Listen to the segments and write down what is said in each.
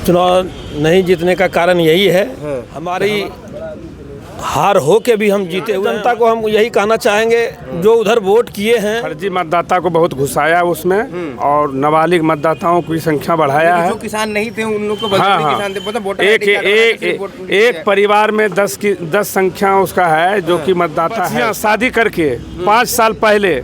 चुनाव नहीं जीतने का कारण यही है, हमारी हार हो के भी हम जीते हुए। जनता को हम यही कहना चाहेंगे, जो उधर वोट किए हैं, फर्जी मतदाता को बहुत घुसाया उसमें और नाबालिग मतदाताओं की संख्या बढ़ाया है। जो किसान नहीं थे उन लोग को किसान थे, मतलब एक परिवार में 10 संख्या उसका है जो कि मतदाता है। शादी करके 5 साल पहले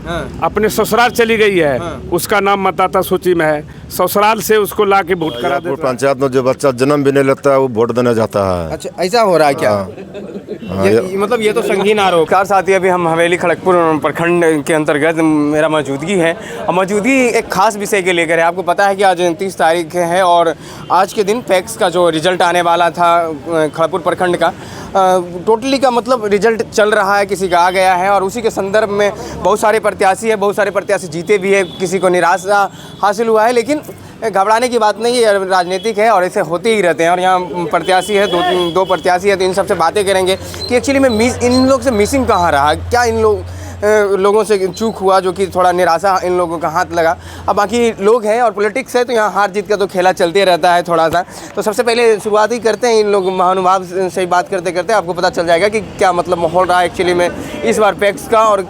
अपने ससुराल चली गई है, उसका नाम मतदाता सूची में है। ससुराल से उसको ला के वोट करा देता। पंचायत में जो बच्चा जन्म भी नहीं लेता है वो वोट देने जाता है। अच्छा, ऐसा हो रहा है क्या? मतलब ये तो संगीन आरोप। कार साथी, अभी हम हवेली खड़गपुर प्रखंड के अंतर्गत मेरा मौजूदगी है और मौजूदगी एक खास विषय के लेकर है। आपको पता है कि आज 29 तारीख है और आज के दिन पैक्स का जो रिजल्ट आने वाला था खड़गपुर प्रखंड का, टोटली का मतलब रिजल्ट चल रहा है, किसी का आ गया है और उसी के संदर्भ में बहुत सारे प्रत्याशी है, बहुत सारे प्रत्याशी जीते भी है, किसी को निराशा हासिल हुआ है। लेकिन घबराने की बात नहीं है, राजनीतिक है और ऐसे होते ही रहते हैं। और यहाँ प्रत्याशी है, दो प्रत्याशी है, तो इन सबसे बातें करेंगे कि एक्चुअली में इन लोग से मिसिंग कहाँ रहा, क्या इन लोगों से चूक हुआ जो कि थोड़ा निराशा इन लोगों का हाथ लगा। अब बाकी लोग हैं और पॉलिटिक्स है तो यहाँ हार जीत का तो खेला चलते रहता है थोड़ा सा। तो सबसे पहले शुरुआत ही करते हैं इन लोग महानुभाव से बात करते करते आपको पता चल जाएगा कि क्या मतलब माहौल रहा एक्चुअली में इस बार पैक्स का और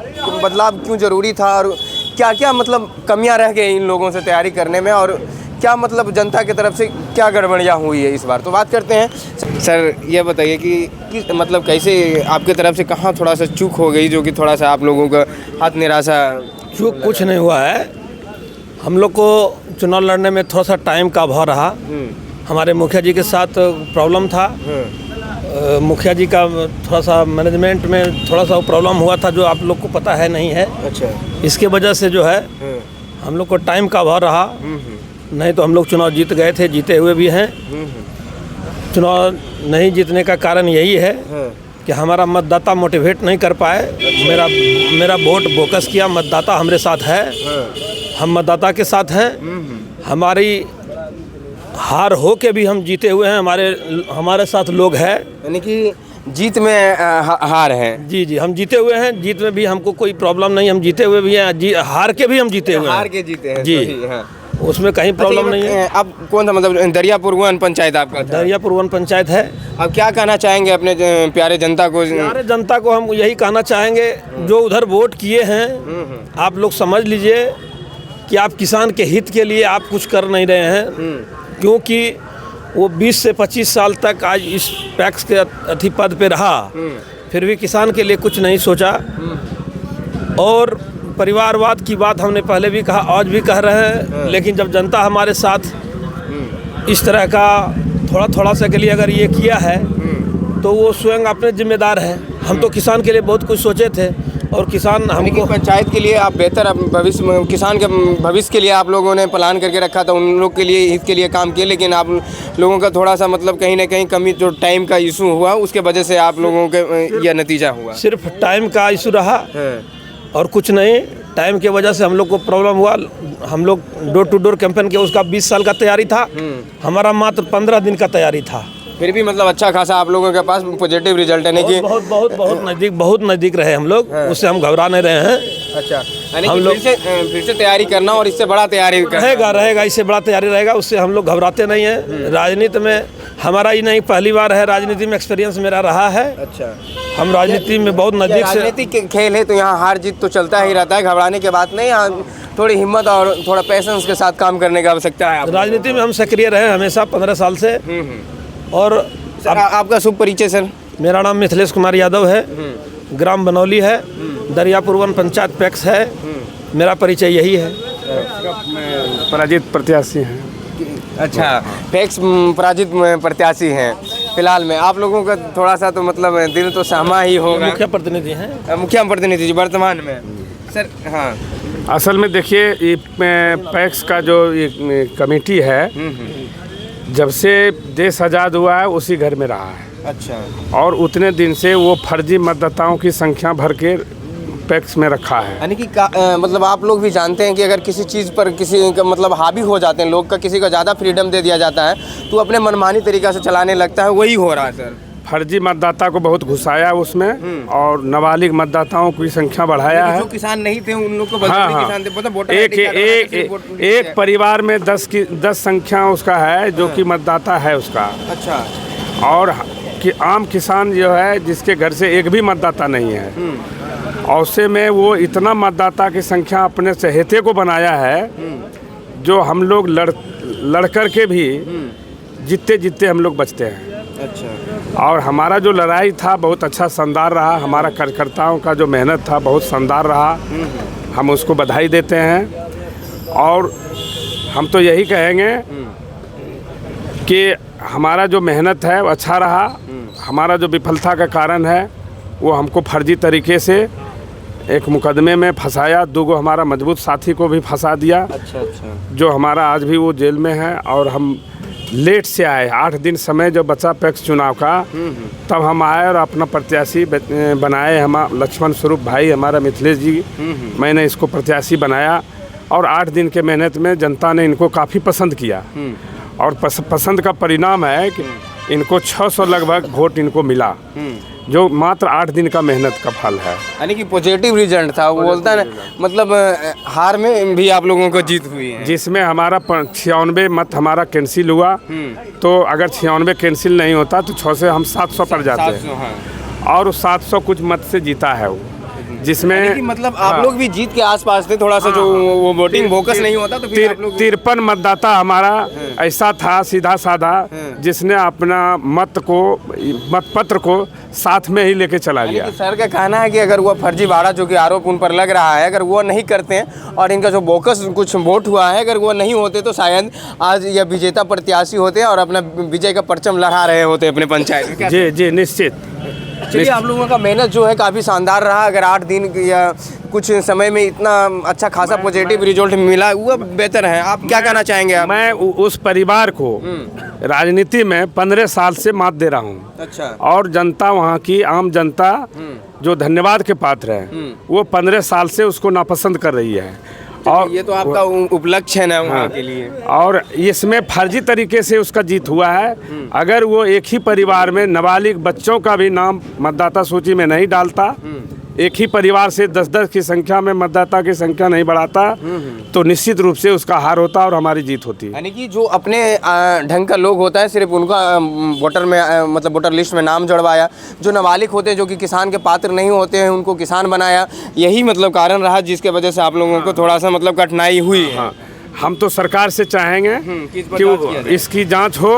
बदलाव क्यों ज़रूरी था और क्या क्या मतलब कमियाँ रह गई इन लोगों से तैयारी करने में और क्या मतलब जनता की तरफ से क्या गड़बड़ियाँ हुई है इस बार। तो बात करते हैं। सर ये बताइए कि मतलब कैसे आपके तरफ से कहाँ थोड़ा सा चूक हो गई जो कि थोड़ा सा आप लोगों का हाथ निराशा? चूक कुछ नहीं हुआ है, हम लोग को चुनाव लड़ने में थोड़ा सा टाइम का अभाव रहा। हमारे मुखिया जी के साथ प्रॉब्लम था, मुखिया जी का थोड़ा सा मैनेजमेंट में थोड़ा सा प्रॉब्लम हुआ था जो आप लोग को पता है नहीं है। अच्छा, इसके वजह से जो है हम लोग को टाइम का अभाव रहा, नहीं तो हम लोग चुनाव जीत गए थे, जीते हुए भी हैं। चुनाव नहीं जीतने का कारण यही है कि हमारा मतदाता मोटिवेट नहीं कर पाए। मेरा वोट बोकस किया, मतदाता हमारे साथ है, हम मतदाता के साथ हैं। हमारी हार हो के भी हम जीते हुए हैं, हमारे साथ लोग हैं, यानी कि जीत में हार है। जी जी, हम जीते हुए हैं, जीत में भी हमको कोई प्रॉब्लम नहीं, हम जीते हुए भी हैं, हार के भी हम जीते हुए हैं। हार के जीते हैं जी, उसमें कहीं प्रॉब्लम नहीं है। अब कौन सा मतलब दरियापुर वन पंचायत आपका? दरियापुर वन पंचायत है। अब क्या कहना चाहेंगे अपने प्यारे जनता को? प्यारे जनता को हम यही कहना चाहेंगे, जो उधर वोट किए हैं आप लोग समझ लीजिए कि आप किसान के हित के लिए आप कुछ कर नहीं रहे हैं, क्योंकि वो 20 से 25 साल तक आज इस पैक्स के अति पद पे रहा, फिर भी किसान के लिए कुछ नहीं सोचा। और परिवारवाद की बात हमने पहले भी कहा, आज भी कह रहे हैं, लेकिन जब जनता हमारे साथ इस तरह का थोड़ा सा के लिए अगर ये किया है तो वो स्वयं अपने जिम्मेदार है। हम तो किसान के लिए बहुत कुछ सोचे थे और किसान हमको पंचायत के लिए आप बेहतर भविष्य, किसान के भविष्य के लिए आप लोगों ने प्लान करके रखा था, उन लोग के लिए हित के लिए काम किए, लेकिन आप लोगों का थोड़ा सा मतलब कहीं ना कहीं कमी, जो टाइम का इशू हुआ उसके वजह से आप लोगों के यह नतीजा हुआ। सिर्फ टाइम का इशू रहा और कुछ नहीं। टाइम के वजह से हम लोग को प्रॉब्लम हुआ। हम लोग डोर टू डोर कैंपेन के उसका 20 साल का तैयारी था, हमारा मात्र 15 दिन का तैयारी था। फिर भी मतलब अच्छा खासा आप लोगों के पास पॉजिटिव रिजल्ट है। नहीं बहुत नज़दीक रहे हम लोग, उससे हम घबरा नहीं रहे हैं। अच्छा, हम लोग फिर से तैयारी करना और इससे बड़ा तैयारी रहेगा, इससे बड़ा तैयारी रहेगा, उससे हम लोग घबराते नहीं हैं। राजनीति में हमारा ही नहीं, पहली बार है राजनीति में एक्सपीरियंस मेरा रहा है। अच्छा, हम राजनीति में बहुत नज़दीक से, राजनीतिक खेल है तो यहाँ हार जीत तो चलता ही रहता है, घबराने की बात नहीं। यहाँ थोड़ी हिम्मत और थोड़ा पैसेंस के साथ काम करने की आवश्यकता है। राजनीति में हम सक्रिय रहे हमेशा 15 साल से। और सर, आपका शुभ परिचय? सर, मेरा नाम मिथिलेश कुमार यादव है, ग्राम बनौली है, दरियापुर वन पंचायत पैक्स है, मेरा परिचय यही है। पराजित प्रत्याशी हैं। अच्छा, पैक्स पराजित प्रत्याशी हैं। फिलहाल में आप लोगों का थोड़ा सा तो मतलब दिल तो सहमा ही होगा। मुख्य प्रतिनिधि हैं, मुख्य प्रतिनिधि जी वर्तमान में। सर हाँ, असल में देखिए, ये पैक्स का जो ये कमेटी है, जब से देश आज़ाद हुआ है उसी घर में रहा है। अच्छा, और उतने दिन से वो फर्जी मतदाताओं की संख्या भर के पैक्स में रखा है। यानी कि मतलब आप लोग भी जानते हैं कि अगर किसी चीज़ पर किसी का मतलब हावी हो जाते हैं लोग का, किसी का ज़्यादा फ्रीडम दे दिया जाता है तो अपने मनमानी तरीक़ा से चलाने लगता है, वही हो रहा है। सर फर्जी मतदाता को बहुत घुसाया उसमें और नाबालिग मतदाताओं की संख्या बढ़ाया है। जो किसान नहीं थे उन लोग को हाँ, हाँ। किसान थे, पता वोटर एक परिवार में 10 संख्या उसका है जो कि मतदाता है उसका। अच्छा। और कि आम किसान जो है जिसके घर से एक भी मतदाता नहीं है, और उससे में वो इतना मतदाता की संख्या अपने चहेते को बनाया है जो हम लोग लड़ कर के भी जीतते हम लोग बचते हैं। अच्छा। और हमारा जो लड़ाई था बहुत अच्छा शानदार रहा, हमारा कार्यकर्ताओं का जो मेहनत था बहुत शानदार रहा, हम उसको बधाई देते हैं। और हम तो यही कहेंगे कि हमारा जो मेहनत है वो अच्छा रहा। हमारा जो विफलता का कारण है वो हमको फर्जी तरीके से एक मुकदमे में फंसाया, 2 हमारा मजबूत साथी को भी फंसा दिया। अच्छा। जो हमारा आज भी वो जेल में है। और हम लेट से आए, 8 दिन समय जो बचा पैक्स चुनाव का, तब हम आए और अपना प्रत्याशी बनाए। हम लक्ष्मण स्वरूप भाई हमारा मिथिलेश जी, मैंने इसको प्रत्याशी बनाया और 8 दिन के मेहनत में जनता ने इनको काफ़ी पसंद किया। और पसंद का परिणाम है कि इनको 600 लगभग वोट इनको मिला, जो मात्र 8 दिन का मेहनत का फल है। यानी कि पॉजिटिव रिजल्ट था। वो बोलता है मतलब हार में भी आप लोगों को जीत हुई है। जिसमें हमारा 96 मत हमारा कैंसिल हुआ। तो अगर 96 कैंसिल नहीं होता तो 6 से हम 700 पर जाते हैं। हाँ। और 700 कुछ मत से जीता है वो, जिसमें मतलब आप लोग भी जीत के आसपास थे थोड़ा सा। जो वो वोटिंग फोकस नहीं होता तो फिर आप लोग 53 मतदाता हमारा ऐसा था सीधा साधा जिसने अपना मतपत्र को साथ में ही लेके चला गया। सर का कहना है कि अगर वो फर्जीवाड़ा जो कि आरोप उन पर लग रहा है, अगर वो नहीं करते हैं और इनका जो बोकस कुछ वोट हुआ है, अगर वो नहीं होते तो शायद आज यह विजेता प्रत्याशी होते और अपना विजय का परचम लहरा रहे होते अपने पंचायत में। जी निश्चित। चलिए, आप लोगों का मेहनत जो है काफ़ी शानदार रहा। अगर 8 दिन या कुछ समय में इतना अच्छा खासा पॉजिटिव रिजल्ट मिला, वो बेहतर है। आप क्या कहना चाहेंगे? आप मैं उस परिवार को राजनीति में 15 साल से मात दे रहा हूँ। अच्छा। और जनता, वहाँ की आम जनता जो धन्यवाद के पात्र है, वो 15 साल से उसको नापसंद कर रही है। और ये तो आपका उपलक्ष्य है ना वहाँ के लिए। और इसमें फर्जी तरीके से उसका जीत हुआ है। अगर वो एक ही परिवार में नाबालिग बच्चों का भी नाम मतदाता सूची में नहीं डालता, एक ही परिवार से 10-10 की संख्या में मतदाता की संख्या नहीं बढ़ाता, तो निश्चित रूप से उसका हार होता और हमारी जीत होती। यानी कि जो अपने ढंग का लोग होता है सिर्फ उनका वोटर में मतलब वोटर लिस्ट में नाम जुड़वाया, जो नाबालिग होते हैं जो कि किसान के पात्र नहीं होते हैं उनको किसान बनाया। यही मतलब कारण रहा जिसके वजह से आप लोगों को थोड़ा सा मतलब कठिनाई हुई है। हाँ, हम तो सरकार से चाहेंगे कि इसकी जांच हो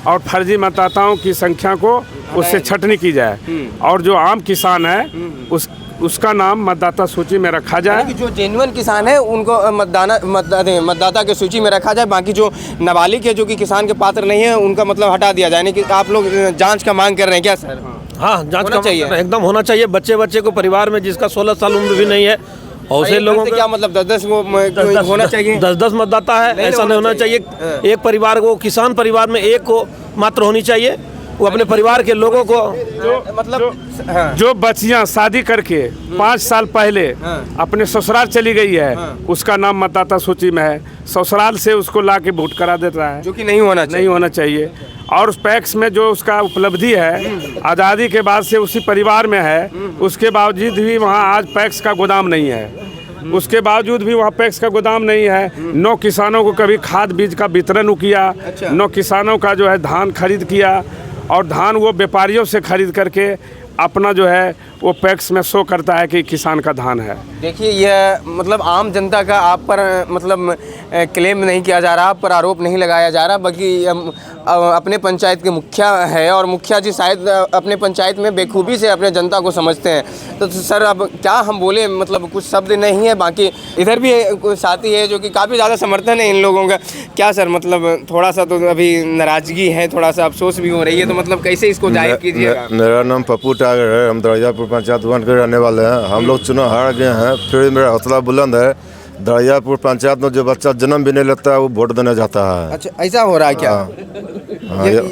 और फर्जी मतदाताओं की संख्या को उससे छटनी की जाए, और जो आम किसान है उसका नाम मतदाता सूची में रखा जाए। जो जेन्युइन किसान है उनको मतदाता की सूची में रखा जाए। बाकी जो नाबालिग है जो कि किसान के पात्र नहीं है उनका मतलब हटा दिया जाए। यानी कि आप लोग जांच का मांग कर रहे हैं क्या सर? हाँ, जांच होना चाहिए, एकदम होना चाहिए। बच्चे को परिवार में जिसका 16 साल उम्र भी नहीं है, और उसे लोगों क्या मतलब 10-10 होना चाहिए? 10-10 मतदाता है, ऐसा नहीं होना चाहिए। एक परिवार को, किसान परिवार में एक को मात्र होनी चाहिए। वो अपने परिवार के लोगों को जो बच्चियां शादी करके 5 साल पहले अपने ससुराल चली गई है, उसका नाम मतदाता सूची में है, ससुराल से उसको ला के वोट करा देता है, जो कि नहीं होना चाहिए। और उस पैक्स में जो उसका उपलब्धि है आज़ादी के बाद से उसी परिवार में है, उसके बावजूद भी वहाँ आज पैक्स का गोदाम नहीं है। उसके बावजूद भी वहाँ पैक्स का गोदाम नहीं है। 9 किसानों को कभी खाद बीज का वितरण किया। 9 किसानों का जो है धान खरीद किया, और धान वो व्यापारियों से खरीद करके अपना जो है वो पैक्स में शो करता है कि किसान का धान है। देखिए, यह मतलब आम जनता का आप पर मतलब क्लेम नहीं किया जा रहा, आप पर आरोप नहीं लगाया जा रहा, बल्कि अपने पंचायत के मुखिया है और मुखिया जी शायद अपने पंचायत में बेखूबी से अपने जनता को समझते हैं। तो सर अब क्या हम बोले, मतलब कुछ शब्द नहीं है। बाकी इधर भी कोई साथी है जो कि काफ़ी ज़्यादा समर्थन है इन लोगों का। क्या सर, मतलब थोड़ा सा तो अभी नाराज़गी है, थोड़ा सा अफसोस भी हो रही है, तो मतलब कैसे इसको जाहिर कीजिएगा? मेरा नाम पप्पू टागर है, हम दरियापुर पंचायत 1 के रहने वाले हैं। हम लोग चुनाव हार गए हैं, फिर मेरा हौसला बुलंद है। दरियापुर पंचायत में जो बच्चा जन्म भी नहीं लेता है वो वोट देने जाता है। अच्छा, ऐसा हो रहा है क्या?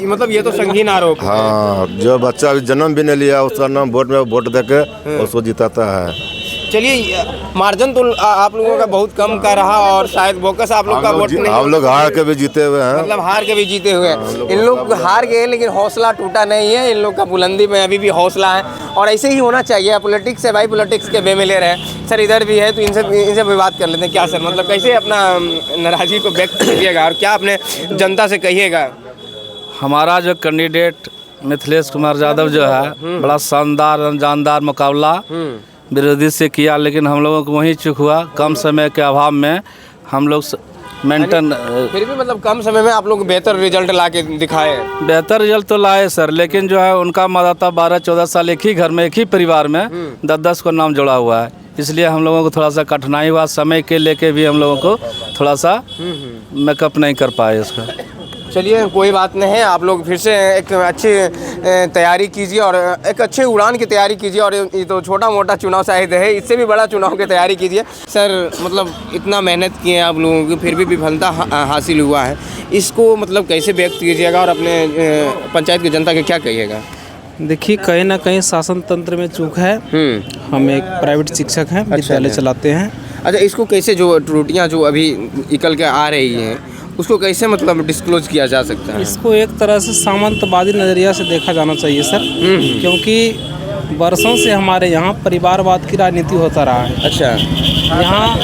मतलब ये तो संगीन आरोप है। हाँ, जो बच्चा अभी जन्म भी नहीं लिया उसका नाम वोट में वोट देके उसको जिताता है। चलिए, मार्जिन तो आप लोगों का बहुत कम का रहा और शायद बोकस आप लोग का वोट नहीं, हम लोग हार के भी जीते हुए हैं। मतलब हार के भी जीते हुए हैं। इन लोग हार गए लेकिन हौसला टूटा नहीं है, इन लोग का बुलंदी में अभी भी हौसला है और ऐसे ही होना चाहिए। पॉलिटिक्स है भाई, पॉलिटिक्स के वे में ले रहे हैं। सर इधर भी है तो इनसे भी बात कर लेते हैं। क्या सर, मतलब कैसे अपना नाराजगी को व्यक्त कीजिएगा और क्या अपने जनता से कहिएगा? हमारा जो कैंडिडेट मिथिलेश कुमार यादव जो है बड़ा शानदार जानदार मुकाबला विरोधी से किया, लेकिन हम लोगों को वही चूक हुआ। कम समय के अभाव में हम लोग मेंटेन, फिर भी मतलब कम समय में आप लोग बेहतर रिजल्ट ला के दिखाए। बेहतर रिजल्ट तो लाए सर, लेकिन जो है उनका मतदाता 12-14 साल एक ही घर में एक ही परिवार में 10-10 को नाम जोड़ा हुआ है, इसलिए हम लोगों को थोड़ा सा कठिनाई हुआ। समय के लेके भी हम लोगों को थोड़ा सा मेकअप नहीं कर पाए इसका। चलिए कोई बात नहीं है, आप लोग फिर से एक अच्छी तैयारी कीजिए और एक अच्छे उड़ान की तैयारी कीजिए। और ये तो छोटा मोटा चुनाव शायद है, इससे भी बड़ा चुनाव की तैयारी कीजिए। सर मतलब इतना मेहनत किए आप लोगों की फिर भी विफलता हासिल हुआ है, इसको मतलब कैसे व्यक्त कीजिएगा और अपने पंचायत की जनता के क्या कहिएगा? देखिए, कहीं ना कहीं शासन तंत्र में चूक है। हम एक प्राइवेट शिक्षक हैं, विद्यालय चलाते हैं। अच्छा, इसको कैसे जो त्रुटियां जो अभी निकल के आ रही हैं उसको कैसे मतलब डिस्क्लोज किया जा सकता है? इसको एक तरह से सामंतवादी नज़रिया से देखा जाना चाहिए सर, क्योंकि वर्षों से हमारे यहाँ परिवारवाद की राजनीति होता रहा है। अच्छा, यहाँ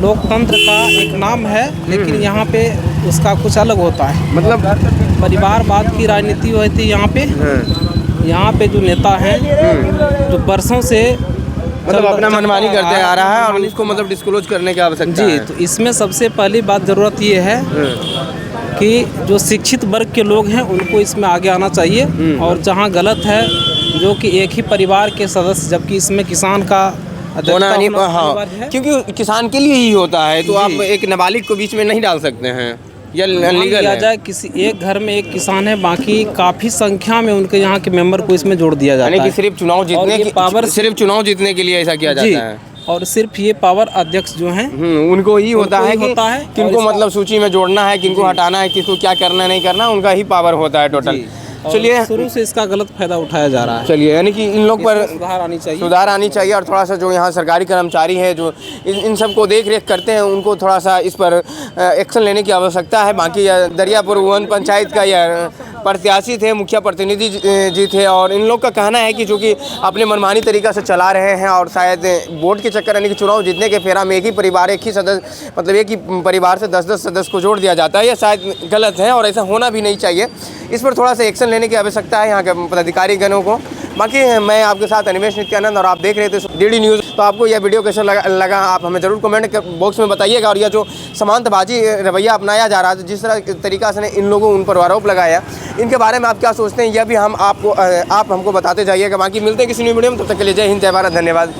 लोकतंत्र का एक नाम है, लेकिन यहाँ पे उसका कुछ अलग होता है। मतलब परिवारवाद की राजनीति होती है यहाँ पे। यहाँ पे जो नेता हैं जो वर्षों से मतलब अपना मनमानी करते आ रहा है और इसको मतलब डिस्क्लोज करने की आवश्यकता है। तो इसमें सबसे पहली बात ज़रूरत ये है कि जो शिक्षित वर्ग के लोग हैं उनको इसमें आगे आना चाहिए। और जहाँ गलत है, जो कि एक ही परिवार के सदस्य, जबकि इसमें किसान का होना नहीं, हाँ, क्योंकि किसान के लिए ही होता है, तो आप एक नाबालिग को बीच में नहीं डाल सकते हैं, या लीगल किया है। जाए किसी एक घर में एक किसान है, बाकी काफ़ी संख्या में उनके यहाँ के मेंबर को इसमें जोड़ दिया जाता है। यानी कि सिर्फ चुनाव जीतने के लिए ऐसा किया जाता है। और सिर्फ ये पावर अध्यक्ष जो हैं उनको ही होता है कि किनको और मतलब सूची में जोड़ना है, किनको हटाना है, किसको क्या करना नहीं करना, उनका ही पावर होता है टोटल। चलिए, शुरू से इसका गलत फायदा उठाया जा रहा है। चलिए, यानी कि इन लोग पर सुधार आनी चाहिए। और थोड़ा सा जो यहाँ सरकारी कर्मचारी है जो इन सब को देख रेख करते हैं, उनको थोड़ा सा इस पर एक्शन लेने की आवश्यकता है। बाकी दरियापुर वन पंचायत का यह प्रत्याशी थे, मुखिया प्रतिनिधि जी थे, और इन लोग का कहना है कि जो कि अपने मनमानी तरीका से चला रहे हैं और शायद वोट के चक्कर यानी कि चुनाव जीतने के फेरा में एक ही परिवार, एक ही सदस्य, मतलब एक ही परिवार से 10-10 सदस्य को जोड़ दिया जाता है। यह शायद गलत है और ऐसा होना भी नहीं चाहिए। इस पर थोड़ा सा एक्शन लेने की आवश्यकता है यहाँ के पदाधिकारी गणों को। बाकी मैं आपके साथ अनिमेश नित्यानंद और आप देख रहे थे DD न्यूज़। तो आपको यह वीडियो कैसा लगा आप हमें ज़रूर कमेंट बॉक्स में बताइएगा। और यह जो समांतबाजी रवैया अपनाया जा रहा है, जिस तरह तरीका से इन लोगों उन पर आरोप लगाया, इनके बारे में आप क्या सोचते हैं, यह भी आप हमको बताते जाइएगा। बाकी मिलते हैं किसी न्यू वीडियो में, तब तक के लिए जय हिंद, जय भारत, धन्यवाद।